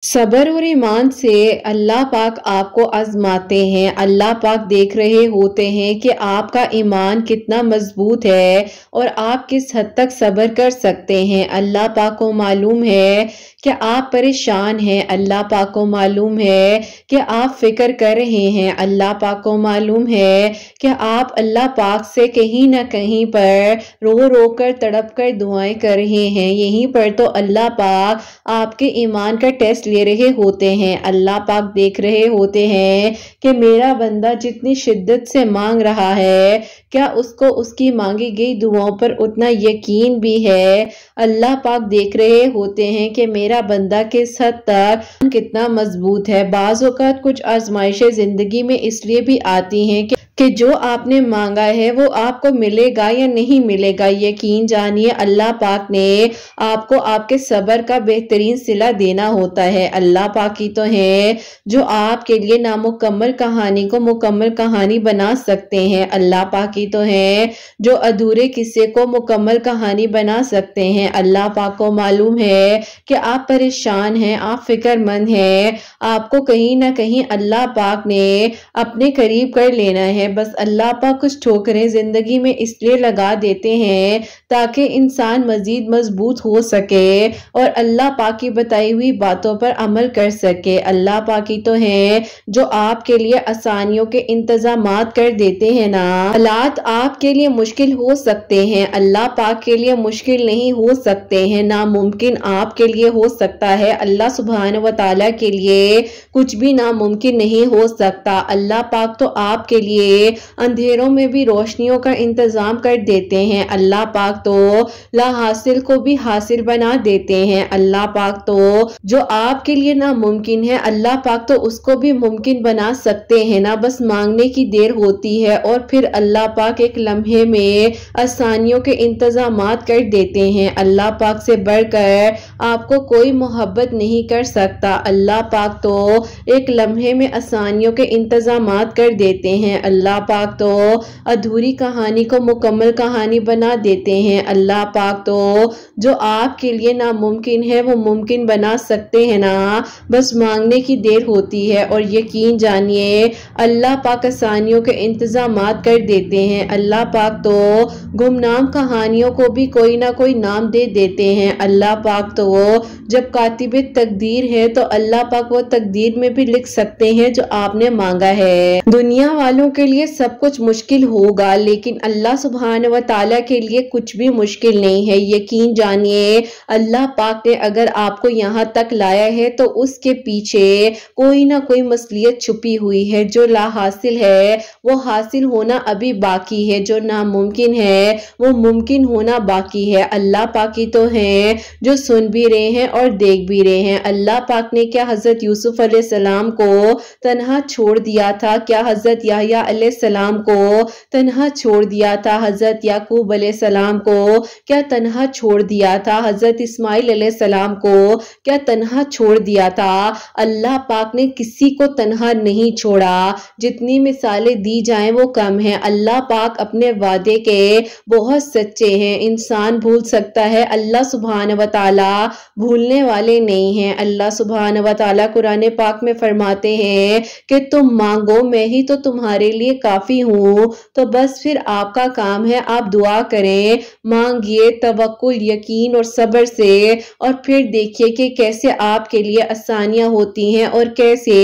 सब्र और ईमान से अल्लाह पाक आपको आजमाते हैं। अल्लाह पाक देख रहे होते हैं कि आपका ईमान कितना मजबूत है और आप किस हद तक सब्र कर सकते हैं। अल्लाह पाक को मालूम है कि आप परेशान हैं। अल्लाह पाक को मालूम है कि आप फिक्र कर रहे हैं। अल्लाह पाक को मालूम है कि आप अल्लाह पाक से कहीं ना कहीं पर रो रो कर तड़प कर दुआएं कर रहे हैं। यहीं पर तो अल्लाह पाक आपके ईमान का टेस्ट ले रहे होते हैं। अल्लाह पाक देख रहे होते हैं कि मेरा बंदा जितनी शिद्दत से मांग रहा है, क्या उसको उसकी मांगी गई दुआओं पर उतना यकीन भी है। अल्लाह पाक देख रहे होते हैं कि मेरा बंदा किस हद तक कितना मजबूत है। बाज़ औक़ात कुछ आजमाइशें जिंदगी में इसलिए भी आती हैं कि जो आपने मांगा है वो आपको मिलेगा या नहीं मिलेगा। यकीन जानिए अल्लाह पाक ने आपको आपके सब्र का बेहतरीन सिला देना होता है। अल्लाह पाक ही तो है जो आपके लिए नामुकम्मल कहानी को मुकम्मल कहानी बना सकते हैं। अल्लाह पाक ही तो है जो अधूरे किस्से को मुकम्मल कहानी बना सकते हैं। अल्लाह पाक को मालूम है कि आप परेशान हैं, आप फिक्रमंद हैं, आपको कहीं ना कहीं अल्लाह पाक ने अपने करीब कर लेना है। बस अल्लाह पाक कुछ ठोकरें जिंदगी में इसलिए लगा देते हैं ताकि इंसान मजीद मजबूत हो सके और अल्लाह पाक की बताई हुई बातों पर अमल कर सके। अल्लाह पाक ही तो है जो आपके लिए आसानियों के इंतजामात कर देते हैं ना। हालात आपके लिए मुश्किल हो सकते हैं, अल्लाह पाक के लिए मुश्किल नहीं हो सकते हैं। नामुमकिन आपके लिए हो सकता है, अल्लाह सुब्हानहू व तआला के लिए कुछ भी नामुमकिन नहीं हो सकता। अल्लाह पाक तो आपके लिए अंधेरों में भी रोशनियों का इंतजाम कर देते हैं। अल्लाह पाक तो ला हासिल को भी हासिल बना देते हैं। अल्लाह पाक तो जो आपके लिए नामुमकिन है, अल्लाह पाक तो उसको भी मुमकिन बना सकते हैं ना। बस मांगने की देर होती है और फिर अल्लाह पाक एक लम्हे में आसानियों के इंतजामात कर देते हैं। अल्लाह पाक से बढ़कर आपको कोई मोहब्बत नहीं कर सकता। अल्लाह पाक तो एक लम्हे में आसानियों के इंतजामात कर देते हैं। अल्लाह पाक तो अधूरी कहानी को मुकम्मल कहानी बना देते हैं। अल्लाह पाक तो जो आपके लिए नामुमकिन है वो मुमकिन बना सकते हैं ना। बस मांगने की देर होती है और यकीन जानिए अल्लाह पाक आसानियों के इंतजामात कर देते हैं। अल्लाह पाक तो गुमनाम कहानियों को भी कोई ना कोई नाम दे देते हैं। अल्लाह पाक तो जब कातिबे तकदीर है तो अल्लाह पाक वो तकदीर में भी लिख सकते हैं जो आपने मांगा है। दुनिया वालों के लिए सब कुछ मुश्किल होगा लेकिन अल्लाह सुब्हानहू व तआला के लिए कुछ भी मुश्किल नहीं है। यकीन जानिए अल्लाह पाक ने अगर आपको यहाँ तक लाया है तो उसके पीछे कोई ना कोई मसलियत छुपी हुई है। जो ला हासिल है वो हासिल होना अभी बाकी है, जो नामुमकिन है वो मुमकिन होना बाकी है। अल्लाह पाक ही तो है जो सुन भी रहे हैं और देख भी रहे हैं। अल्लाह पाक ने क्या हजरत यूसुफ अलैहिस्सलाम को तन्हा छोड़ दिया था, क्या हजरत याह्या अलैहिस्सलाम को तन्हा छोड़ दिया था, हजरत याकूब अलैहिस्सलाम को क्या तन्हा छोड़ दिया था, हजरत इस्माइल अलैहिस्सलाम को क्या तन्हा छोड़ दिया था। अल्लाह पाक ने किसी को तन्हा नहीं छोड़ा। जितनी मिसालें दी जाएं वो कम है। अल्लाह पाक अपने वादे के बहुत सच्चे हैं। इंसान भूल सकता है, अल्लाह सुब्हानहू व तआला भूलने वाले नहीं हैं। अल्लाह सुब्हानहू व तआला कुरान पाक में फरमाते हैं कि तुम मांगो मैं ही तो तुम्हारे लिए काफी हूँ। तो बस फिर आपका काम है आप दुआ करें, मांगिए तवक्कुल यकीन और सब्र से और फिर देखिए कि कैसे आपके लिए आसानियां होती हैं और कैसे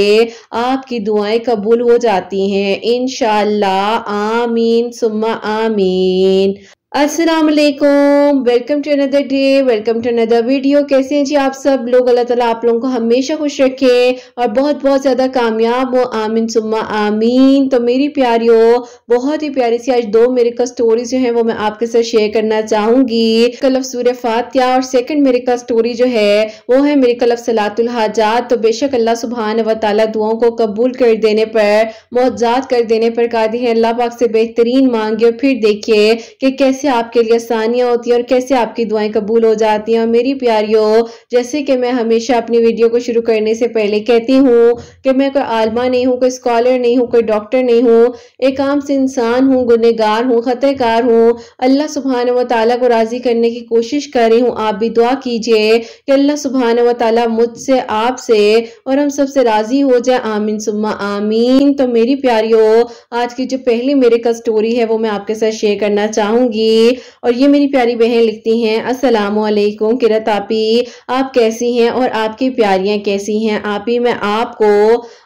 आपकी दुआएं कबूल हो जाती हैं इंशाअल्लाह। आमीन सुम्मा आमीन। अस्सलाम वालेकुम, welcome to another day, welcome to another video. कैसे हैं जी आप सब लोग? अल्लाह ताला आप लोगों को हमेशा खुश रखे और बहुत बहुत ज्यादा कामयाब हो। आमीन सुम्मा आमीन। तो मेरी प्यारियों बहुत ही प्यारी सी आज दो मेरिकल स्टोरी जो है वो मैं आपके साथ शेयर करना चाहूंगी। मेरिकल ऑफ सूरह फातिहा और सेकंड मेरिकल स्टोरी जो है वो है मेरिकल ऑफ सलातुल हाजात। तो बेशक अल्लाह सुब्हानहू व तआला दुआओं को कबूल कर देने पर, मुआवजात कर देने पर कादिर है। अल्लाह पाक से बेहतरीन मांगे और फिर देखिए कि कैसे कैसे आपके लिए आसानियां होती हैं और कैसे आपकी दुआएं कबूल हो जाती हैं। और मेरी प्यारियों, जैसे कि मैं हमेशा अपनी वीडियो को शुरू करने से पहले कहती हूँ कि मैं कोई आलिमा नहीं हूँ, कोई स्कॉलर नहीं हूँ, कोई डॉक्टर नहीं हूँ, एक आम से इंसान हूँ, गुनहगार हूँ, खतकार हूँ। अल्लाह सुब्हानहू व तआला को राजी करने की कोशिश कर रही हूँ। आप भी दुआ कीजिए कि अल्लाह सुब्हानहू व तआला मुझसे, आपसे और हम सबसे राजी हो जाए। आमीन सुम्मा आमीन। तो मेरी प्यारियों, आज की जो पहली मेरेकल स्टोरी है वो मैं आपके साथ शेयर करना चाहूंगी। और ये मेरी प्यारी बहन लिखती हैं, अस्सलामु अलैकुम किरत आपी, आप कैसी हैं और आपकी प्यारियां कैसी हैं? आपी मैं आपको,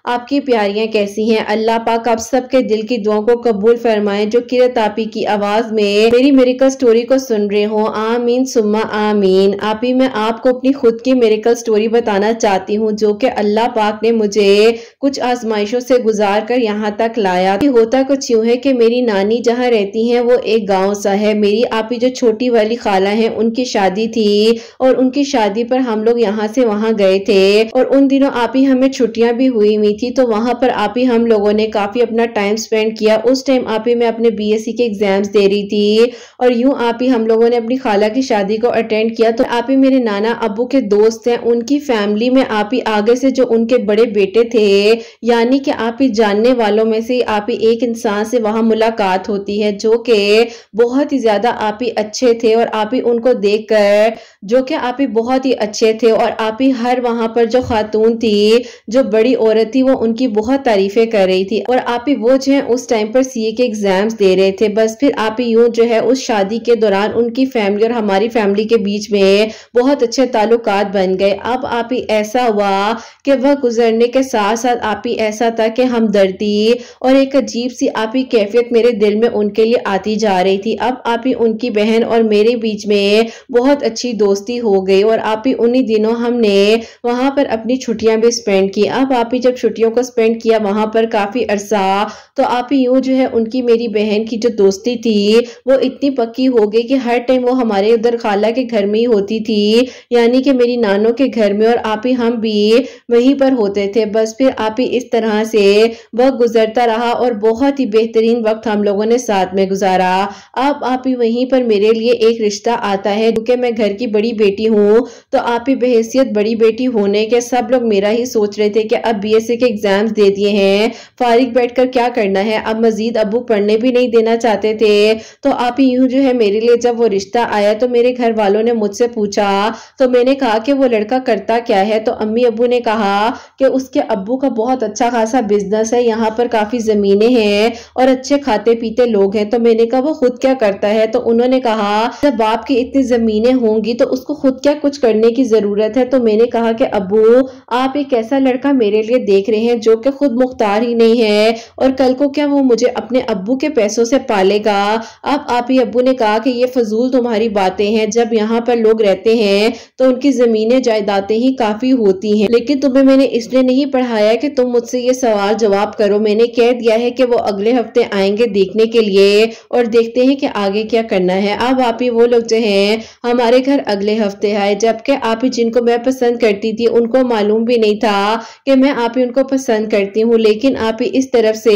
आपकी प्यारियां कैसी हैं? अल्लाह पाक आप सबके दिल की दुआओं को कबूल फरमाए जो किरत आपी की आवाज में मेरी मेरेकल स्टोरी को सुन रहे हो। आमीन सुम्मा आमीन। आपी मैं आपको अपनी खुद की मेरेकल स्टोरी बताना चाहती हूँ जो कि अल्लाह पाक ने मुझे कुछ आजमाइशों से गुजार कर यहाँ तक लाया। होता कुछ यूं है कि मेरी नानी जहाँ रहती हैं वो एक गांव सा है। मेरी आपी जो छोटी वाली खाला है उनकी शादी थी और उनकी शादी पर हम लोग यहाँ से वहाँ गए थे। और उन दिनों आपी हमें छुट्टियां भी हुई थी, तो वहां पर आपी हम लोगों ने काफी अपना टाइम स्पेंड किया। उस टाइम आपी मैं अपने बीएससी के एग्जाम्स दे रही थी और यूं आपी हम लोगों ने अपनी खाला की शादी को अटेंड किया। तो आपी मेरे नाना अब्बू के दोस्त हैं, उनकी फैमिली में आपी आगे से जो उनके बड़े बेटे थे, यानी कि आपी जानने वालों में से आपी एक इंसान से वहां मुलाकात होती है जो कि बहुत ही ज्यादा आपी अच्छे थे। और आपी उनको देखकर जो कि आपी बहुत ही अच्छे थे और आपी हर वहां पर जो खातून थी, जो बड़ी औरत थी, वो उनकी बहुत तारीफें कर रही थी। और आपी वो जो है उस टाइम पर सीए के एग्जाम्स दे रहे थे। बस फिर आपी यूं जो है उस शादी के दौरान उनकी फैमिली और हमारी फैमिली के बीच में बहुत अच्छे ताल्लुकात बन गए। अब आपी ऐसा हुआ कि वह गुजरने के साथ साथ आपी ऐसा था कि हमदर्दी और एक अजीब सी आपी कैफियत मेरे दिल में उनके लिए आती जा रही थी। अब आपी उनकी बहन और मेरे बीच में बहुत अच्छी दोस्ती हो गई और आपी उन्हीं दिनों हमने वहां पर अपनी छुट्टियां भी स्पेंड की। अब आपी जब छुट्टियों को स्पेंड किया वहां पर काफी अरसा, तो आपी यूं जो है उनकी मेरी बहन की जो दोस्ती थी वो इतनी पक्की हो गई कि हर टाइम वो हमारे उधर खाला के घर में ही होती थी, यानी कि मेरी नानों के घर में, और आपी हम भी वहीं पर होते थे। बस फिर आपी इस तरह से वक्त गुजरता रहा और बहुत ही बेहतरीन वक्त हम लोगों ने साथ में गुजारा। अब आपी वहीं पर मेरे लिए एक रिश्ता आता है क्योंकि मैं घर की बड़ी बेटी हूँ, तो आपी बहैसियत बड़ी बेटी होने के सब लोग मेरा ही सोच रहे थे कि अब बीएससी के एग्जाम्स दे दिए हैं, फारिग बैठकर क्या करना है, अब मजीद अब्बू पढ़ने भी नहीं देना चाहते थे। तो आप यूं जो है मेरे लिए जब वो रिश्ता आया तो मेरे घर वालों ने मुझसे पूछा, तो मैंने कहा कि वो लड़का करता क्या है। तो अम्मी अब्बू ने कहा कि उसके अब्बू का बहुत अच्छा खासा बिजनेस है, यहाँ पर काफी जमीनें हैं और अच्छे खाते पीते लोग हैं। तो मैंने कहा वो खुद क्या करता है। तो उन्होंने कहा जब बाप की इतनी जमीनें होंगी तो उसको खुद क्या कुछ करने की जरूरत है। तो मैंने कहा कि अब्बू आप एक ऐसा लड़का मेरे लिए देख रहे हैं जो कि खुद मुख्तार ही नहीं है और कल को क्या वो मुझे अपने अब्बू के पैसों से पालेगा। अब आप ही अब्बू ने कहा कि ये फजूल तुम्हारी बातें हैं, जब यहाँ पर लोग रहते हैं तो उनकी जमीनें जायदादें ही काफी होती हैं, लेकिन तुम्हें मैंने इसलिए नहीं पढ़ाया कि तुम मुझसे ये सवाल जवाब करो। मैंने कह दिया है कि वो अगले हफ्ते आएंगे देखने के लिए और देखते हैं कि आगे क्या करना है। अब आप ही वो लोग जो हैं हमारे घर अगले हफ्ते आए, जबकि आप ही जिनको मैं पसंद करती थी उनको मालूम भी नहीं था कि मैं आप ही उनको पसंद करती हूँ। लेकिन आप ही इस तरफ से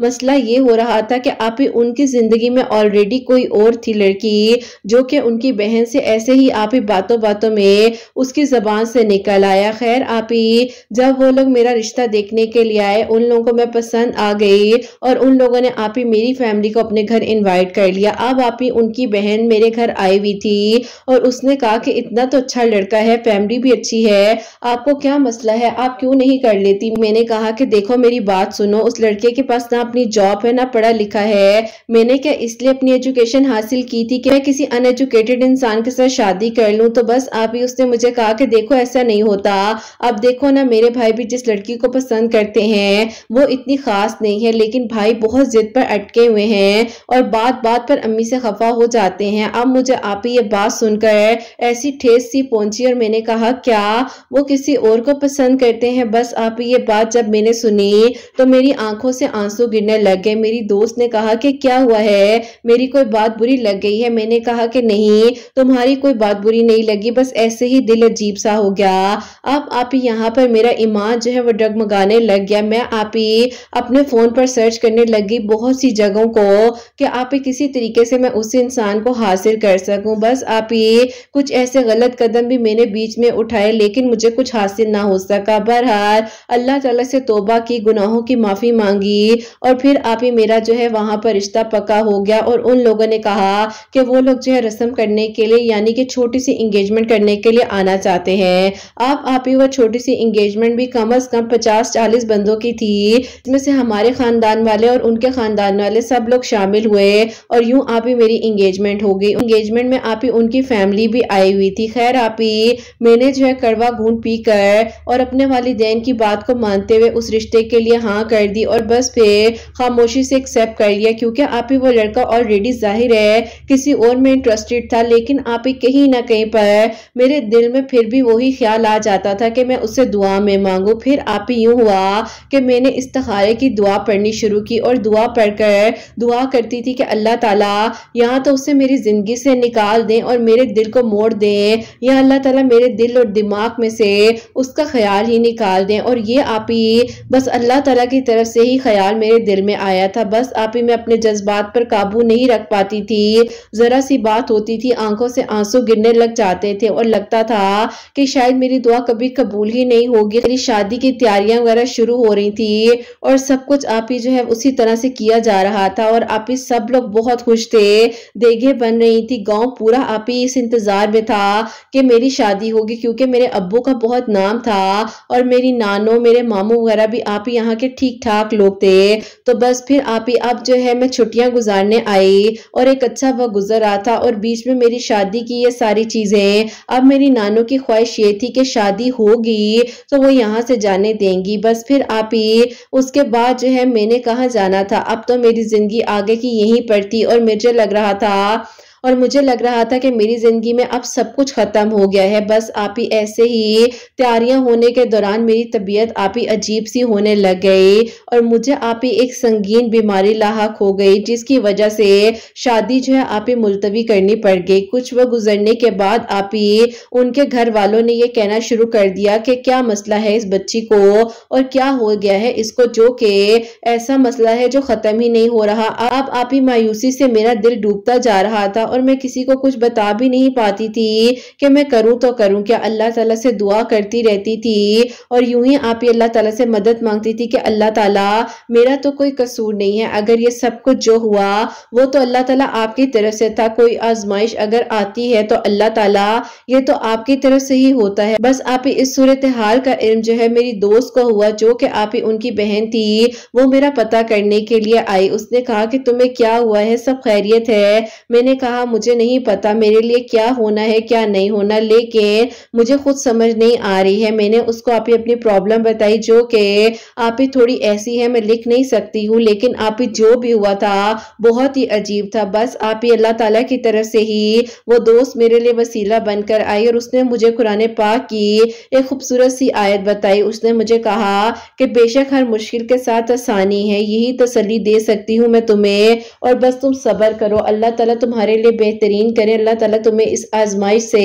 मसला ये हो रहा था कि आप ही उनकी जिंदगी में ऑलरेडी कोई और थी लड़की जो कि उनकी बहन से ऐसे ही आप ही बातों बातों में उसकी जबान से निकल आया। खैर आप ही जब वो लोग मेरा रिश्ता देखने के लिए आए उन लोगों को मैं पसंद आ गई और उन लोगों ने आप ही मेरी फैमिली को अपने घर इनवाइट कर लिया। अब आप ही उनकी बहन मेरे घर आई हुई थी और उसने कहा कि इतना तो अच्छा लड़का है, फैमिली भी अच्छी है, आपको क्या मसला है, आप क्यों नहीं कर लेती। मैंने कहा कि देखो मेरी बात सुनो, उस लड़के के पास ना अपनी जॉब है ना पढ़ा लिखा है। मैंने क्या इसलिए अपनी एजुकेशन हासिल की थी कि मैं किसी अनएजुकेटेड इंसान के साथ शादी कर लूं। तो बस आप ही उसने मुझे कहा कि देखो ऐसा नहीं होता, अब देखो ना मेरे भाई भी जिस लड़की को पसंद करते हैं वो इतनी खास नहीं है, लेकिन भाई बहुत जिद पर अटके हुए हैं और बात बात पर अम्मी से खफा हो जाते हैं। अब मुझे आप ही ये बात सुनकर ऐसी ठेस सी पहुंची और मैंने कहा क्या वो किसी और को पसंद करते हैं। बस आप ही ये बात जब मैंने सुनी तो मेरी आंखों से आंसू गिरने लग गए। मेरी दोस्त ने कहा कि क्या हुआ है, मेरी कोई बात बुरी लग गई है। मैंने कहा कि नहीं तुम्हारी कोई बात बुरी नहीं लगी, बस ऐसे ही दिल अजीब सा हो गया। अब आप ही यहाँ पर मेरा ईमान जो है वो डगमगाने लग गया। मैं आप ही अपने फोन पर सर्च करने लगी बहुत सी जगहों को कि आप ही किसी तरीके से मैं उस इंसान को हासिल कर सकूं। बस आप ये कुछ ऐसे गलत कदम भी मैंने बीच में उठाए लेकिन मुझे कुछ हासिल ना हो सका। बहरहाल अल्लाह ताला से तौबा की, गुनाहों की माफी मांगी और फिर आप ही मेरा जो है वहां पर रिश्ता पक्का हो गया। और उन लोगों ने कहा कि वो लोग जो है रस्म करने के लिए यानी कि छोटी सी एंगेजमेंट करने के लिए आना चाहते हैं। आप ही वो छोटी सी एंगेजमेंट भी कम से कम 50-40 बंदों की थी, इसमें से हमारे खानदान वाले और उनके खानदान वाले सब लोग शामिल हुए और यूं आप ही मेरी एंगेजमेंट हो गई। एंगेजमेंट में आप ही उनकी फैमिली भी आई हुई थी। खैर आप ही मैंने जो है कड़वा घूंट पीकर और अपने वालिदैन की बात को मानते हुए उस रिश्ते के लिए हाँ कर दी और बस फिर खामोशी से एक्सेप्ट कर लिया, क्योंकि आप ही वो लड़का ऑलरेडी जाहिर है किसी और में इंटरेस्टेड था। लेकिन आप ही कहीं ना कहीं पर मेरे दिल में फिर भी वही ख्याल आ जाता था कि मैं उससे दुआ में मांगू। फिर आप ही यूं हुआ कि मैंने इस्तिखारे की दुआ पढ़नी शुरू की और दुआ पढ़कर दुआ करती थी कि अल्लाह ताला या तो उसे मेरी जिंदगी से निकाल दें और मेरे दिल को मोड़ दें, या अल्लाह ताला मेरे दिल और दिमाग में से उसका ख्याल ही निकाल दें। और ये आप ही बस अल्लाह ताला की तरफ से ही ख्याल मेरे दिल में आया था। बस आप ही मैं अपने जज्बात पर काबू नहीं रख पाती थी। जरा सी बात होती थी आंखों से आंसू गिरने लग जाते थे और लगता था कि शायद मेरी दुआ कभी कबूल ही नहीं होगी। मेरी शादी की तैयारियां वगैरह शुरू हो रही थी और सब कुछ आप ही जो है उसी तरह से किया जा रहा था और आप ही सब लोग बहुत खुश थे। देखें बन रही थी, गांव पूरा आप ही इस इंतजार में था कि मेरी शादी होगी, क्योंकि मेरे अब्बू का बहुत नाम था और मेरी नानो मेरे मामू वगैरह भी आप ही यहाँ के ठीक ठाक लोग थे। तो बस फिर आप ही अब जो है मैं छुट्टियां गुजारने आई और एक अच्छा वक्त गुजर रहा था और बीच में मेरी शादी की ये सारी चीजें, अब मेरी नानो की ख्वाहिश ये थी कि शादी होगी तो वो यहाँ से जाने देंगी। बस फिर आप ही उसके बाद जो है मैंने कहाँ जाना था, अब तो मेरी जिंदगी आगे की यहीं पर थी और मुझे लग रहा था कि मेरी जिंदगी में अब सब कुछ खत्म हो गया है। बस आप ही ऐसे ही तैयारियां होने के दौरान मेरी तबीयत आप ही अजीब सी होने लग गई और मुझे आप ही एक संगीन बीमारी लाहक हो गई, जिसकी वजह से शादी जो है आप ही मुलतवी करनी पड़ गई। कुछ वक्त गुजरने के बाद आप ही उनके घर वालों ने ये कहना शुरू कर दिया कि क्या मसला है इस बच्ची को और क्या हो गया है इसको, जो कि ऐसा मसला है जो खत्म ही नहीं हो रहा। अब आप ही मायूसी से मेरा दिल डूबता जा रहा था और मैं किसी को कुछ बता भी नहीं पाती थी कि मैं करूं तो करूं क्या। अल्लाह ताला से दुआ करती रहती थी और यूं ही आप ही अल्लाह ताला से मदद मांगती थी कि अल्लाह ताला मेरा तो कोई कसूर नहीं है, अगर ये सब कुछ जो हुआ वो तो अल्लाह ताला आपकी तरफ से था, कोई आजमाइश अगर आती है तो अल्लाह ताला ये तो आपकी तरफ से ही होता है। बस आप ही इस सूरत हाल का इल्म जो है मेरी दोस्त को हुआ, जो कि आप ही उनकी बहन थी, वो मेरा पता करने के लिए आई। उसने कहा कि तुम्हें क्या हुआ है, सब खैरियत है? मैंने कहा मुझे नहीं पता मेरे लिए क्या होना है क्या नहीं होना, लेकिन मुझे खुद समझ नहीं आ रही है। मैंने उसको आप ही अपनी प्रॉब्लम बताई, जो कि आप ही थोड़ी ऐसी है मैं लिख नहीं सकती हूँ, लेकिन आप ही जो भी हुआ था बहुत ही अजीब था। बस आप ही अल्लाह ताला की तरफ से ही वो दोस्त मेरे लिए वसीला बनकर आई और उसने मुझे कुरान पाक की एक खूबसूरत सी आयत बताई। उसने मुझे कहा कि बेशक हर मुश्किल के साथ आसानी है, यही तसल्ली दे सकती हूँ मैं तुम्हें, और बस तुम सब्र करो, अल्लाह ताला तुम्हारे लिए बेहतरीन करे, अल्लाह ताला तुम्हें इस आजमाइश से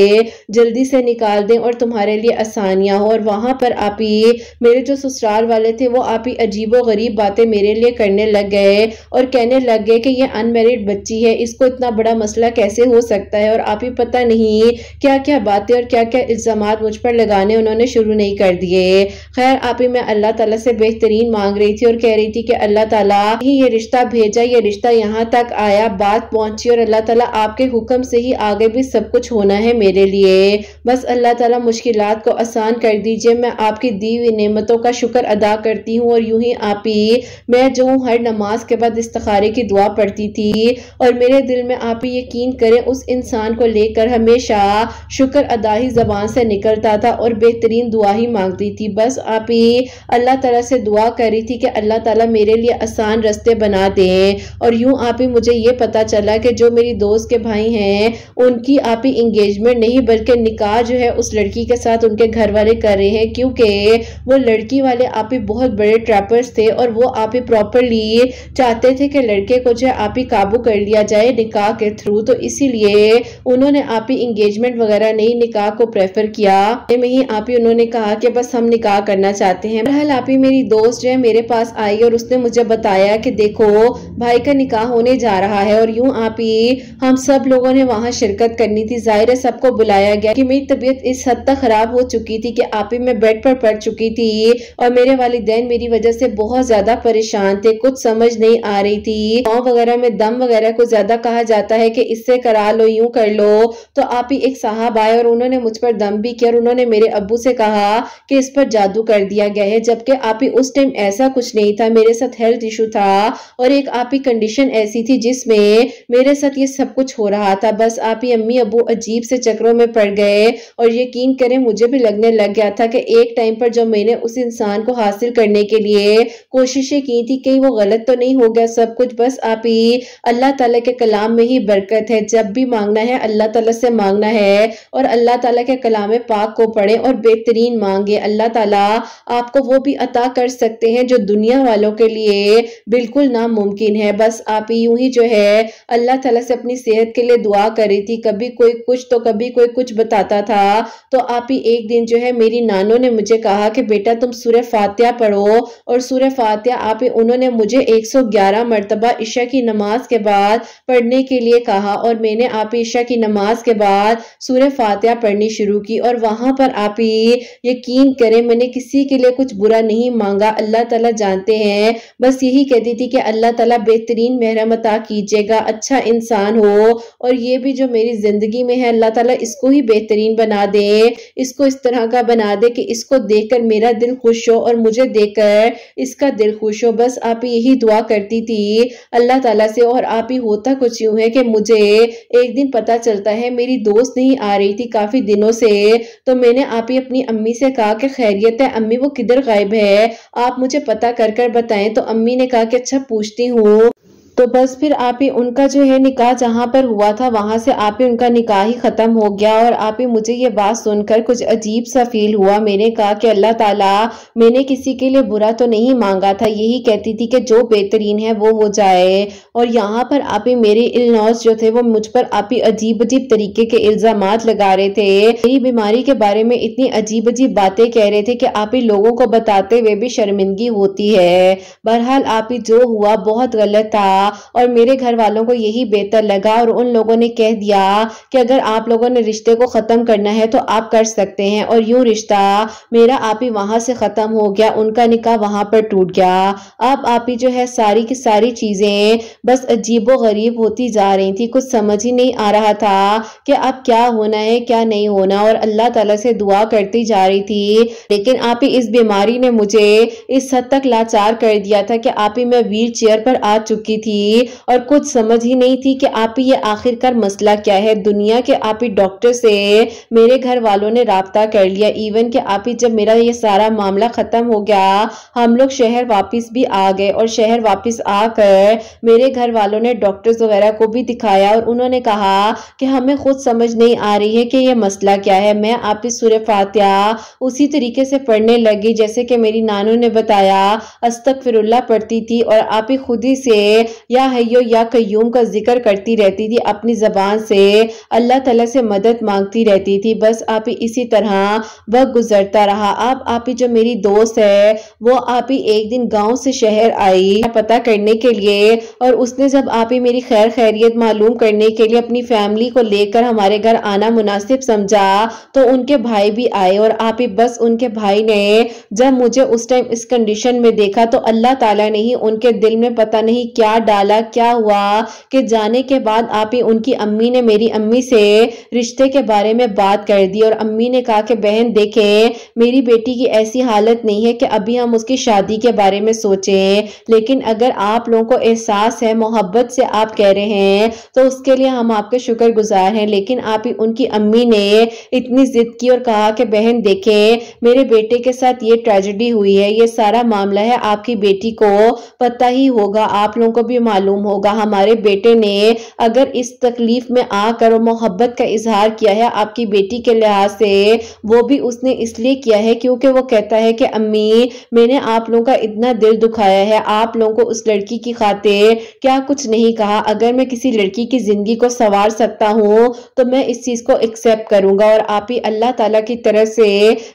जल्दी से निकाल दें और तुम्हारे लिए आसानियां हो। और वहां पर आप ही मेरे जो ससुराल वाले थे वो आप ही अजीबो गरीब बातें मेरे लिए करने लग गए और कहने लग गए कि ये अनमैरिड बच्ची है, इसको इतना बड़ा मसला कैसे हो सकता है, और आप ही पता नहीं क्या क्या बातें और क्या क्या इल्जामात मुझ पर लगाने उन्होंने शुरू नहीं कर दिए। खैर आप ही मैं अल्लाह ताला से बेहतरीन मांग रही थी और कह रही थी कि अल्लाह ताला ही ये रिश्ता भेजा, ये रिश्ता यहाँ तक आया, बात पहुंची और अल्लाह ताला आपके हुक्म से ही आगे भी सब कुछ होना है मेरे लिए। बस अल्लाह ताला मुश्किलात को आसान कर दीजिए। मैं आपकी दी हुई नेमतों का शुक्र अदा करती हूँ और यूं ही आप ही मैं जो हर नमाज के बाद इस्तिखारे की दुआ पढ़ती थी और मेरे दिल में आप ही यकीन करें उस इंसान को लेकर हमेशा शुक्र अदा ही जबान से निकलता था और बेहतरीन दुआ ही मांगती थी। बस आप ही अल्लाह ताला से दुआ कर रही थी कि अल्लाह ताला मेरे लिए आसान रास्ते बना दें। और यूं आप ही मुझे ये पता चला कि जो मेरी दोस्त दोस्त के भाई हैं उनकी आप ही एंगेजमेंट नहीं बल्कि निकाह जो है उस लड़की के साथ उनके घर वाले कर रहे हैं, क्योंकि वो लड़की वाले आप ही बहुत बड़े ट्रैपर्स थे और वो आप ही प्रॉपरली चाहते थे कि लड़के को जो है आप ही काबू कर लिया जाए निकाह के थ्रू। तो इसीलिए उन्होंने आप ही एंगेजमेंट वगैरह नहीं, निकाह को प्रेफर किया। में ही आप ही उन्होंने कहा कि बस हम निकाह करना चाहते हैं। बहरहाल आप ही मेरी दोस्त जो है मेरे पास आई और उसने मुझे बताया कि देखो भाई का निकाह होने जा रहा है और यूं आप ही हम सब लोगों ने वहां शिरकत करनी थी। जाहिर है सबको बुलाया गया कि मेरी तबीयत इस हद तक खराब हो चुकी थी कि आप ही मैं बेड पर पड़ चुकी थी और मेरे वालिदैन मेरी वजह से बहुत ज्यादा परेशान थे, कुछ समझ नहीं आ रही थी। गाँव वगैरह में दम वगैरह को ज्यादा कहा जाता है कि इससे करा लो, यूं कर लो। तो आप ही एक साहब आए और उन्होंने मुझ पर दम भी किया और उन्होंने मेरे अब्बू से कहा कि इस पर जादू कर दिया गया है, जबकि आप ही उस टाइम ऐसा कुछ नहीं था। मेरे साथ हेल्थ इशू था और एक आप ही कंडीशन ऐसी थी जिसमें मेरे साथ ये सब कुछ हो रहा था। बस आप ही अम्मी अब्बू अजीब से चक्रों में पड़ गए और यकीन करें मुझे भी लगने लग गया था कि एक टाइम पर जो मैंने उस इंसान को हासिल करने के लिए कोशिशें की थी कहीं वो गलत तो नहीं हो गया सब कुछ। बस आप ही अल्लाह ताला के कलाम में ही बरकत है, जब भी मांगना है अल्लाह ताला से मांगना है और अल्लाह ताला के कलाम पाक को पढ़े और बेहतरीन मांगे। अल्लाह ताला आपको वो भी अता कर सकते हैं जो दुनिया वालों के लिए बिल्कुल नामुमकिन है। बस आप यूं ही जो है अल्लाह ताला से अपनी सेहत के लिए दुआ कर रही थी, कभी कोई कुछ तो कभी कोई कुछ बताता था। तो आप ही एक दिन जो है मेरी नानो ने मुझे कहा कि बेटा तुम सूरह फातिहा पढ़ो और सूरह फातिहा आप ही उन्होंने मुझे 111 मरतबा इशा की नमाज के बाद पढ़ने के लिए कहा और मैंने आप ईशा की नमाज के बाद सूरह फातिहा पढ़नी शुरू की। और वहां पर आप ही यकीन करें मैंने किसी के लिए कुछ बुरा नहीं मांगा, अल्लाह ताला जानते हैं। बस यही कहती थी कि अल्लाह ताला बेहतरीन महरम अता कीजिएगा, अच्छा इंसान हो और ये भी जो मेरी जिंदगी में है अल्लाह ताला इसको ही बेहतरीन बना दे, इसको इस तरह का बना दे कि इसको देखकर मेरा दिल खुश हो और मुझे देखकर इसका दिल खुश हो। बस आप यही दुआ करती थी अल्लाह ताला से। और आप ही होता कुछ यूं है कि मुझे एक दिन पता चलता है मेरी दोस्त नहीं आ रही थी काफी दिनों से, तो मैंने आप ही अपनी अम्मी से कहा कि खैरियत है अम्मी, वो किधर गायब है, आप मुझे पता कर कर बताएं। तो अम्मी ने कहा कि अच्छा पूछती हूँ। तो बस फिर आप ही उनका जो है निकाह जहां पर हुआ था वहां से आप ही उनका निकाह ही खत्म हो गया। और आप ही मुझे ये बात सुनकर कुछ अजीब सा फील हुआ। मैंने कहा कि अल्लाह ताला मैंने किसी के लिए बुरा तो नहीं मांगा था, यही कहती थी कि जो बेहतरीन है वो हो जाए। और यहाँ पर आप ही मेरे इलनॉस जो थे वो मुझ पर आप ही अजीब अजीब तरीके के इल्जामात लगा रहे थे, मेरी बीमारी के बारे में इतनी अजीब अजीब बातें कह रहे थे कि आप ही लोगों को बताते हुए भी शर्मिंदगी होती है। बहरहाल आप ही जो हुआ बहुत गलत था और मेरे घर वालों को यही बेहतर लगा और उन लोगों ने कह दिया कि अगर आप लोगों ने रिश्ते को खत्म करना है तो आप कर सकते हैं। और यूं रिश्ता मेरा आप ही वहां से खत्म हो गया, उनका निकाह वहां पर टूट गया। अब आप ही जो है सारी की सारी चीजें बस अजीबो गरीब होती जा रही थी, कुछ समझ ही नहीं आ रहा था कि अब क्या होना है क्या नहीं होना। और अल्लाह ताला से दुआ करती जा रही थी, लेकिन आप ही इस बीमारी ने मुझे इस हद तक लाचार कर दिया था कि आप ही मैं व्हील चेयर पर आ चुकी थी और कुछ समझ ही नहीं थी कि आप ही ये आखिरकार मसला क्या है। दुनिया के आप ही डॉक्टर से मेरे घर वालों ने राब्ता कर लिया, इवन कि आप ही जब मेरा ये सारा मामला खत्म हो गया हम लोग शहर वापस भी आ गए और शहर वापस आकर मेरे घर वालों ने डॉक्टर्स वगैरह को भी दिखाया और उन्होंने कहा कि हमें खुद समझ नहीं आ रही है कि ये मसला क्या है। मैं आप ही सूरह फातिहा उसी तरीके से पढ़ने लगी जैसे कि मेरी नानू ने बताया, अस्तगफिरुल्लाह पढ़ती थी और आप ही खुद ही से या हय्यो या कय्यूम का जिक्र करती रहती थी, अपनी जबान से अल्लाह ताला से मदद मांगती रहती थी। बस आप ही इसी तरह वक्त गुजरता रहा। अब आप ही जो मेरी दोस्त है वो आप ही एक दिन गांव से शहर आई पता करने के लिए और उसने जब आप ही मेरी खैर खैरियत मालूम करने के लिए अपनी फैमिली को लेकर हमारे घर आना मुनासिब समझा तो उनके भाई भी आए। और आप ही बस उनके भाई ने जब मुझे उस टाइम इस कंडीशन में देखा तो अल्लाह ताला ने ही उनके दिल में पता नहीं क्या डाला, क्या हुआ कि जाने के बाद आप ही उनकी अम्मी ने मेरी अम्मी से रिश्ते के बारे में बात कर दी। और अम्मी ने कहा कि बहन देखें मेरी बेटी की ऐसी हालत नहीं है कि अभी हम उसकी शादी के बारे में सोचें, लेकिन अगर आप लोगों को एहसास है मोहब्बत से आप कह रहे हैं तो उसके लिए हम आपके शुक्रगुजार हैं। लेकिन आप ही उनकी अम्मी ने इतनी जिद की और कहा कि बहन देखें मेरे बेटे के साथ ये ट्रेजेडी हुई है, ये सारा मामला है आपकी बेटी को पता ही होगा, आप लोगों को भी मालूम होगा। हमारे बेटे ने अगर इस तकलीफ में आकर मोहब्बत का इजहार किया है आपकी बेटी के लिहाज से, वो भी उसने इसलिए किया है क्योंकि वो कहता है कि अम्मी मैंने आप लोगों का इतना दिल दुखाया है, आप लोगों को उस लड़की की खातिर क्या कुछ नहीं कहा। अगर मैं किसी लड़की की जिंदगी को संवार सकता हूँ तो मैं इस चीज को एक्सेप्ट करूंगा। और आप ही अल्लाह ताला की तरफ से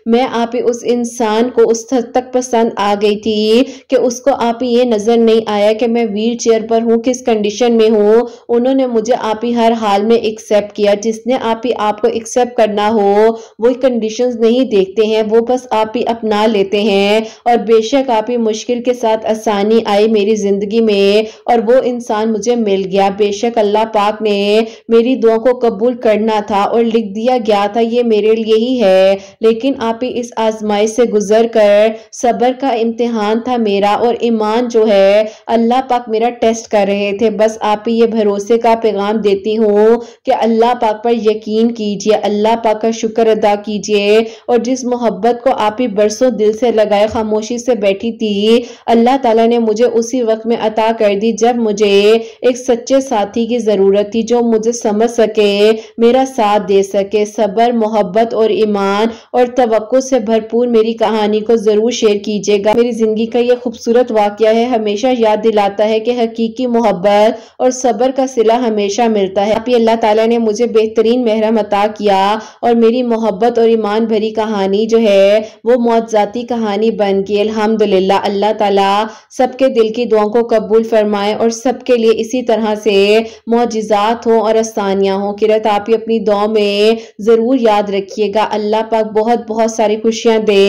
मैं आप ही उस इंसान को उस हद तक पसंद आ गई थी कि उसको आप ही ये नजर नहीं आया कि मैं व्हील चेयर पर हूँ, किस कंडीशन में हूँ। उन्होंने मुझे आप ही हर हाल में एक्सेप्ट किया। जिसने आप ही आपको एक्सेप्ट करना हो वो कंडीशंस नहीं देखते हैं, वो बस आप ही अपना लेते हैं। और बेशक आप ही मुश्किल के साथ आसानी आई मेरी जिंदगी में और वो इंसान मुझे मिल गया। बेशक अल्लाह पाक ने मेरी दुआ को कबूल करना था और लिख दिया गया था ये मेरे लिए ही है। लेकिन आप ही इस आजमाइश से गुजर कर सब्र का इम्तिहान था मेरा और ईमान जो है अल्लाह पाक मेरा टेस्ट कर रहे थे। बस आप ही ये भरोसे का पैगाम देती हूँ कि अल्लाह पाक पर यकीन कीजिए, अल्लाह पाक का शुक्र अदा कीजिए। और जिस मोहब्बत को आप ही बरसों दिल से लगाए खामोशी से बैठी थी, अल्लाह ताला ने मुझे उसी वक्त में अता कर दी जब मुझे एक सच्चे साथी की जरूरत थी, जो मुझे समझ सके, मेरा साथ दे सके। सब्र, मोहब्बत और ईमान और तवक्कुल से भरपूर मेरी कहानी को जरूर शेयर कीजिएगा। मेरी जिंदगी का ये खूबसूरत वाकया है, हमेशा याद दिलाता है कि हकीकी मोहब्बत और सब्र का सिला हमेशा मिलता है। आप ही अल्लाह ताला ने मुझे बेहतरीन महरम अता किया और मेरी मोहब्बत और ईमान भरी कहानी जो है वो मौजज़ाती कहानी बन गई। अल्हम्दुलिल्लाह, अल्लाह ताला सबके दिल की दुआओं को कबूल फरमाए और सबके लिए इसी तरह से मौजिज़ात हो और आसानियां हो। किरत आप ही अपनी दुआ में जरूर याद रखिएगा। अल्लाह पाक बहुत बहुत सारी खुशियां दे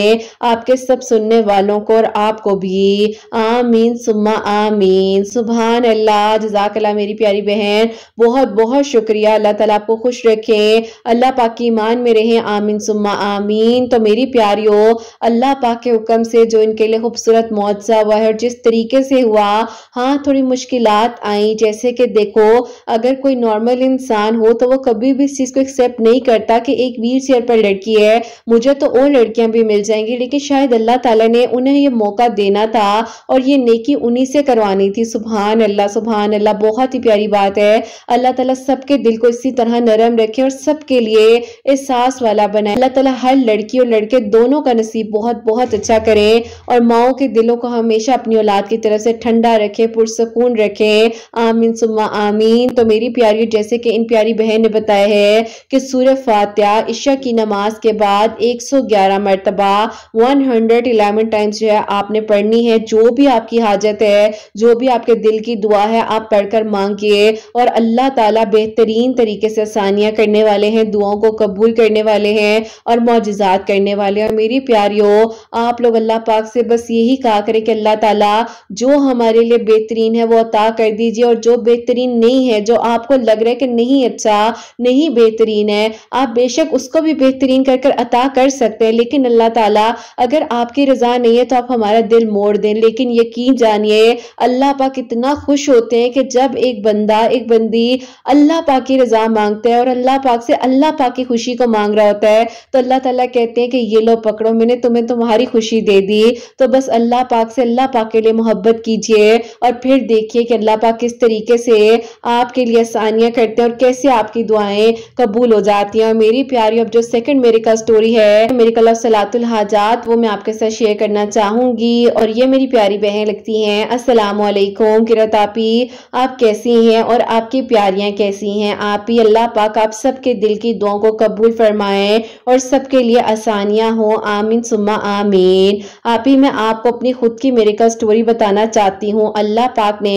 आपके सब सुनने वालों को और आपको भी। आमीन सुम्मा आमीन। सुभान अल्लाह, जज़ाकल्लाह मेरी प्यारी बहन, बहुत बहुत शुक्रिया। अल्लाह ताला आपको खुश रखे, अल्लाह पाक की ईमान में रहे। आमीन सुम्मा आमीन। तो मेरी प्यारियों, अल्लाह पाक के हुक्म से जो इनके लिए खूबसूरत मौजज़ा हुआ है और जिस तरीके से हुआ, हाँ थोड़ी मुश्किलात आई। जैसे कि देखो, अगर कोई नॉर्मल इंसान हो तो वो कभी भी इस चीज को एक्सेप्ट नहीं करता कि एक व्हील चेयर पर लड़की है, मुझे तो और लड़कियां भी मिल जाएंगी। लेकिन शायद अल्लाह ताला ने उन्हें ये मौका देना था और ये नेकी उन्हीं से करवानी थी। सुभान अल्लाह, सुभान अल्लाह, बहुत ही प्यारी बात है। अल्लाह ताला सबके दिल को इसी तरह नरम रखे और सबके लिए एहसास वाला बनाए। अल्लाह ताला हर लड़की और लड़के दोनों का नसीब बहुत बहुत अच्छा करे और माओ के दिलों को हमेशा अपनी औलाद की तरफ से ठंडा रखे, पुरसकून रखे। आमीन सुम्मा आमीन। तो मेरी प्यारी, जैसे कि इन प्यारी बहन ने बताया है कि सूरह फातिहा इशा की नमाज के बाद 111 मरतबा 111 टाइम्स जो है आपने पढ़नी है। जो भी आपकी हाजत है, जो भी आपके दिल की दुआ है, आप पढ़कर मांगिए और अल्लाह ताला बेहतरीन तरीके से आसानियां करने वाले हैं, दुआओं को कबूल करने वाले हैं और मौजिज़ात करने वाले हैं। और मेरी प्यारियों, आप लोग अल्लाह पाक से बस यही कहा करें कि अल्लाह ताला जो हमारे लिए बेहतरीन है वो अता कर दीजिए और जो बेहतरीन नहीं है, जो आपको लग रहा है कि नहीं अच्छा, नहीं बेहतरीन है, आप बेशक उसको भी बेहतरीन कर कर अता कर सकते हैं। लेकिन अल्लाह ताला अगर आपकी रजा नहीं है तो आप हमारा दिल मोड़ दें। लेकिन यकीन जानिए, अल्लाह पाक इतना खुश होते हैं कि जब एक बंदा, एक बंदी अल्लाह पाक की रजा मांगता है और अल्लाह पाक से अल्लाह पाक की खुशी को मांग रहा होता है, तो अल्लाह ताला कहते हैं कि ये लो पकड़ो, मैंने तुम्हें तुम्हारी खुशी दे दी। तो बस अल्लाह पाक से, अल्लाह पाक के लिए मोहब्बत कीजिए और फिर देखिए कि अल्लाह पाक किस तरीके से आपके लिए आसानियां करते हैं और कैसे आपकी दुआएं कबूल हो जाती हैं। और मेरी प्यारी, अब जो सेकंड मिरेकल स्टोरी है, मिरेकल ऑफ सलातुल हाजात, वो मैं आपके साथ शेयर करना चाहूंगी। और ये मेरी प्यारी बहन लिखती हैं, अस्सलाम वालेकुम किरत आपी, आप कैसी हैं और आपकी प्यारियां कैसी हैं। आप ही अल्लाह पाक आप सबके दिल की दुआओं को कबूल फरमाएं और सबके लिए आसानियां हो। आमीन सुम्मा आमीन। आप ही, मैं आपको अपनी खुद की मिरेकल स्टोरी बताना चाहती हूँ। अल्लाह पाक ने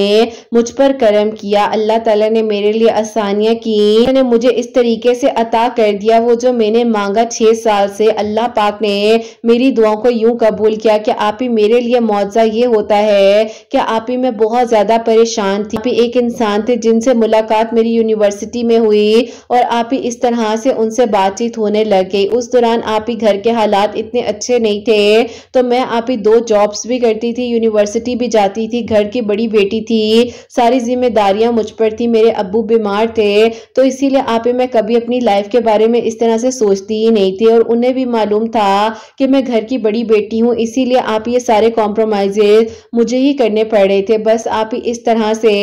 मुझ पर करम किया, अल्लाह ताला ने मेरे लिए आसानियां की, मैंने मुझे इस तरीके से अता कर दिया वो जो मैंने मांगा 6 साल से। अल्लाह पाक ने मेरी दुआओं को यूं कबूल किया कि आप ही, मेरे लिए मौजज़ा ये होता है कि आप ही, मैं बहुत ज्यादा परेशान थी। आप ही एक इंसान थे जिनसे मुलाकात मेरी यूनिवर्सिटी में हुई और आप ही इस तरह से उनसे बातचीत होने लग गई। उस दौरान आप ही घर के हालात इतने अच्छे नहीं थे, तो मैं आप ही 2 जॉब्स भी करती थी, यूनिवर्सिटी भी जाती थी, घर की बड़ी बेटी थी, सारी जिम्मेदारियां मुझ पर थी, मेरे अब्बू बीमार थे, तो इसीलिए आप ही मैं कभी अपनी लाइफ के बारे में इस तरह से सोचती ही नहीं थी। और उन्हें भी मालूम था कि मैं घर की बड़ी बेटी हूँ, इसीलिए आप ये सारे कॉम्प्रोमाइजेज मुझे ही करने पड़ रहे थे। बस आप ही इस तरह से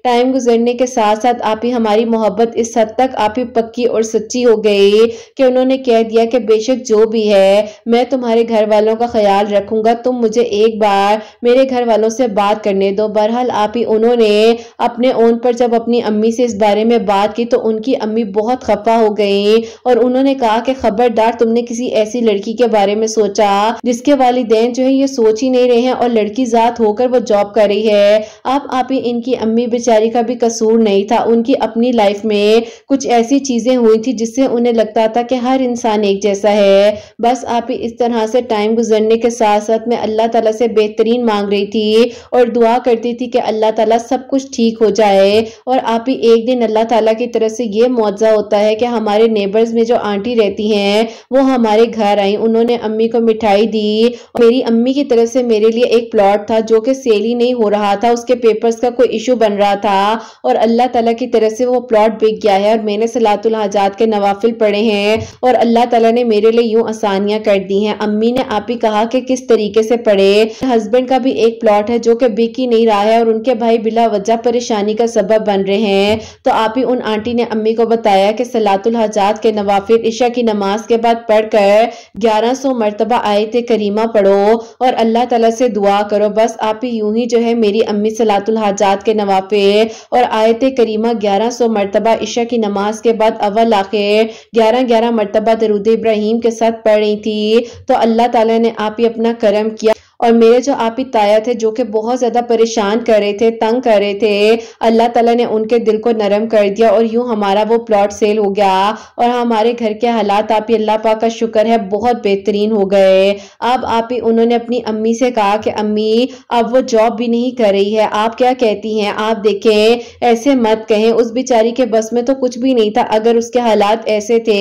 टाइम गुजरने के साथ साथ आप ही हमारी मोहब्बत इस हद तक आप ही पक्की और सच्ची हो गई कि उन्होंने कह दिया कि बेशक जो भी है मैं तुम्हारे घर वालों का ख्याल रखूंगा, तुम मुझे एक बार मेरे घर वालों से बात करने दो। बहरहाल आप ही उन्होंने अपने ओन पर जब अपनी अम्मी से इस बारे में बात की तो उनकी अम्मी बहुत खफा हो गई और उन्होंने कहा कि खबरदार तुमने किसी ऐसी लड़की के बारे में सोचा जिसके वालिदैन जो है ये सोच ही नहीं रहे हैं और लड़की जात होकर वो जॉब कर रही है। आप ही इनकी अम्मी बेचारी का भी कसूर नहीं था, उनकी अपनी लाइफ में कुछ ऐसी चीजें हुई थी जिससे उन्हें लगता था कि हर इंसान एक जैसा है। बस आप ही इस तरह से टाइम गुजरने के साथ साथ मैं अल्लाह ताला से बेहतरीन मांग रही थी और दुआ करती थी कि अल्लाह ताला सब कुछ ठीक हो जाए। और आप ही एक दिन अल्लाह ताला की तरफ से ये मौजज़ा होता है कि हमारे नेबर्स में जो आंटी रहती हैं वो हमारे घर आई, उन्होंने अम्मी को मिठाई दी। मेरी अम्मी की तरफ से मेरे लिए एक प्लॉट था जो कि सेल ही नहीं हो रहा था, उसके पेपर्स का कोई इशू बन रहा था और अल्लाह ताला की तरफ से वो प्लॉट बिक गया है और मैंने सलातुल हाजात के नवाफिल पढ़े हैं और अल्लाह ताला ने मेरे लिए यूं आसानियां कर दी हैं। अम्मी ने आप ही कहा कि किस तरीके से पढ़े। हस्बैंड का भी एक प्लॉट है जो कि बिक ही नहीं रहा है और उनके भाई बिला वजह परेशानी का सबब बन रहे हैं। तो आप ही उन आंटी ने अम्मी को बताया कि सलातुल हाजात के नवाफिल इशा की नमाज के बाद पढ़कर 1100 मरतबा आयत करीमा पढ़ो और अल्लाह ताला से दुआ करो। बस आप ही यूं ही जो है मेरी अम्मी सलातुल हाजात के नवाफिल और आयत करीमा 1100 मरतबा इशा की नमाज के बाद अव्वल आखिर 11-11 मरतबा दरूद इब्राहिम के साथ पढ़ रही थी। तो अल्लाह ताला ने आप ही अपना करम किया और मेरे जो आप ही ताया थे जो कि बहुत ज्यादा परेशान कर रहे थे, तंग कर रहे थे, अल्लाह ताला ने उनके दिल को नरम कर दिया और यूं हमारा वो प्लॉट सेल हो गया और हमारे घर के हालात आप ही अल्लाह पाक का शुक्र है बहुत बेहतरीन हो गए। अब आप ही उन्होंने अपनी अम्मी से कहा कि अम्मी अब वो जॉब भी नहीं कर रही है, आप क्या कहती हैं? आप देखें ऐसे मत कहें, उस बेचारी के बस में तो कुछ भी नहीं था, अगर उसके हालात ऐसे थे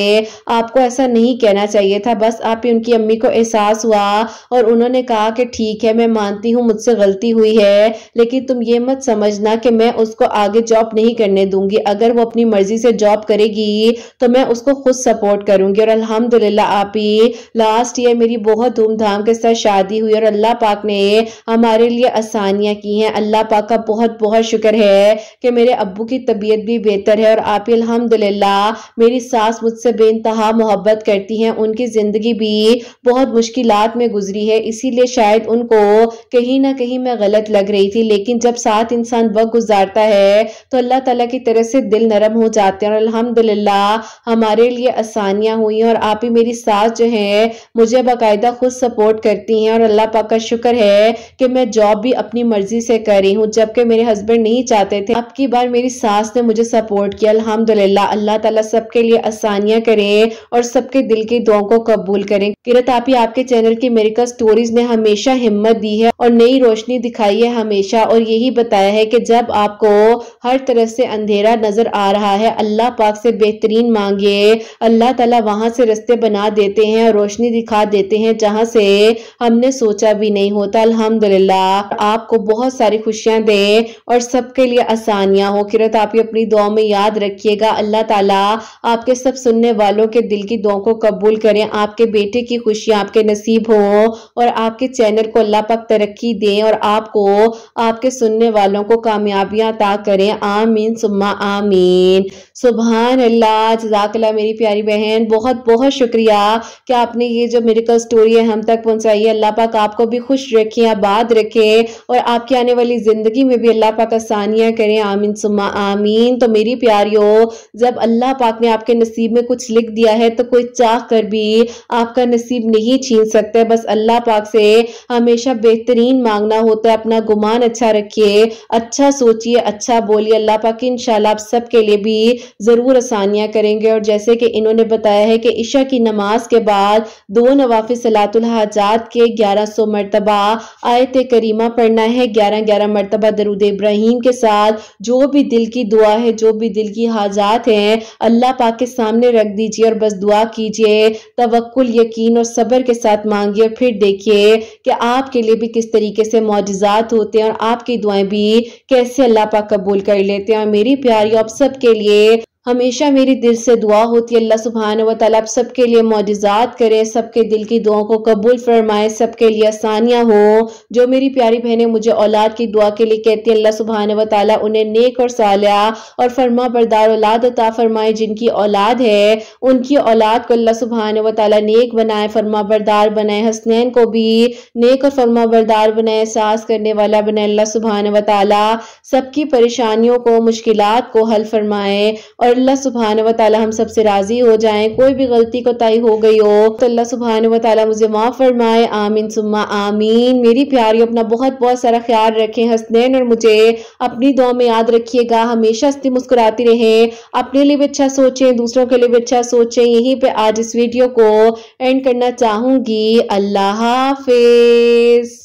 आपको ऐसा नहीं कहना चाहिए था। बस आप ही उनकी अम्मी को एहसास हुआ और उन्होंने कहा कि ठीक है मैं मानती हूँ मुझसे गलती हुई है, लेकिन तुम ये मत समझना कि मैं उसको आगे जॉब नहीं करने दूंगी। अगर वो अपनी मर्जी से जॉब करेगी तो मैं उसको खुद सपोर्ट करूंगी। और अल्हम्दुलिल्लाह आप ही लास्ट ईयर मेरी बहुत धूमधाम के साथ शादी हुई और अल्लाह पाक ने हमारे लिए आसानियां की हैं। अल्लाह पाक का बहुत बहुत शुक्र है कि मेरे अब्बू की तबीयत भी बेहतर है और आप ही अल्हम्दुलिल्लाह मेरी सास मुझसे बेइंतहा मोहब्बत करती हैं। उनकी जिंदगी भी बहुत मुश्किलात में गुजरी है, इसीलिए शायद उनको कहीं ना कहीं मैं गलत लग रही थी, लेकिन जब साथ इंसान वक्त गुजारता है तो अल्लाह ताला की तरफ से दिल नरम हो जाते हैं और अल्हम्दुलिल्लाह हमारे लिए आसानियां हुई और आप ही मेरी सास जो है मुझे बाकायदा खुद सपोर्ट करती हैं और अल्लाह पाक का शुक्र है कि मैं जॉब भी अपनी मर्जी से कर रही हूँ, जबकि मेरे हस्बैंड नहीं चाहते थे। अब की बार मेरी सास ने मुझे सपोर्ट किया। अल्हम्दुलिल्लाह अल्लाह ताला सबके लिए आसानियां करे और सबके दिल की दुआओं को कबूल करें। किरत आप ही आपके चैनल की मेरिकल स्टोरीज ने हमेशा हिम्मत दी है और नई रोशनी दिखाई है हमेशा और यही बताया है कि जब आपको हर तरफ से अंधेरा नजर आ रहा है अल्लाह पाक से बेहतरीन मांगिए, अल्लाह ताला वहां से रास्ते बना देते हैं और रोशनी दिखा देते हैं जहां से हमने सोचा भी नहीं होता। अल्हम्दुलिल्लाह आपको बहुत सारी खुशियां दे और सबके लिए आसानियां हो। किरत आप ही अपनी दुआ में याद रखिएगा, अल्लाह ताला आपके सब सुनने वालों के दिल की दुआ को कबूल करें, आपके बेटे की खुशियां आपके नसीब हो और आपके चैनल को अल्लाह पाक तरक्की दें और आपको आपके सुनने वालों को कामयाबियां अता करें। आमीन सुम्मा आमीन। सुभान अल्लाह, जज़ाकल्लाह मेरी प्यारी बहन, बहुत बहुत शुक्रिया कि आपने ये जो मिरेकल स्टोरी है हम तक पहुंचाई है। अल्लाह पाक आपको भी खुश रखे, आबाद रखे और आपकी आने वाली जिंदगी में भी अल्लाह पाक आसानियां करें। आमीन सुम्मा आमीन। तो मेरी प्यारियों, जब अल्लाह पाक ने आपके नसीब में कुछ लिख दिया है तो कोई चाह कर भी आपका नसीब नहीं छीन सकता। बस अल्लाह पाक से हमेशा बेहतरीन मांगना होता है। अपना गुमान अच्छा रखिए, अच्छा सोचिए, अच्छा बोलिए। अल्लाह पाक इंशाल्लाह आप सबके लिए भी जरूर आसानियां करेंगे। और जैसे कि इन्होंने बताया है कि इशा की नमाज के बाद 2 नवाफिल सलातुल हाजात के 1100 मरतबा आयत करीमा पढ़ना है, 11-11 मरतबा दरूद इब्राहिम के साथ जो भी दिल की दुआ है, जो भी दिल की हाजात हैं अल्लाह पाक के सामने रख दीजिए और बस दुआ कीजिए, तवक्कुल, यकीन और सब्र के साथ मांगिए। फिर देखिए कि आपके लिए भी किस तरीके से मौजिज़ात होते हैं और आपकी दुआएं भी कैसे अल्लाह पाक कबूल कर लेते हैं। और मेरी प्यारी आप सबके लिए हमेशा मेरी दिल से दुआ होती है अल्लाह सुब्हान व तआला आप सबके लिए मौजिज़ात करे, सबके दिल की दुआओं को कबूल फरमाए, सबके लिए आसानियां हो। जो मेरी प्यारी बहनें मुझे औलाद की दुआ के लिए कहती हैं अल्लाह सुब्हान व तआला उन्हें नेक और सालिहा और फरमा बरदार औलाद अता फरमाए। जिनकी औलाद है उनकी औलाद को अल्लाह सुब्हान व तआला नेक बनाए, फरमा बरदार बनाए। हसनैन को भी नेक और फरमा बरदार बनाए, एहसास करने वाला बनाए। अल्लाह सुब्हान व तआला सबकी परेशानियों को, मुश्किलात को हल फरमाए और अल्लाह सुब्हान व तआला हम सबसे राजी हो जाएं। कोई भी गलती कोताही हो गई हो तो अल्लाह सुब्हान व तआला मुझे माफ फरमाए। आमीन सुम्मा आमीन। मेरी प्यारी अपना बहुत बहुत सारा ख्याल रखें। हसनैन और मुझे अपनी दुआ में याद रखिएगा। हमेशा हंसती मुस्कुराती रहें, अपने लिए भी अच्छा सोचें, दूसरों के लिए भी अच्छा सोचें। यहीं पे आज इस वीडियो को एंड करना चाहूंगी। अल्लाह हाफिज।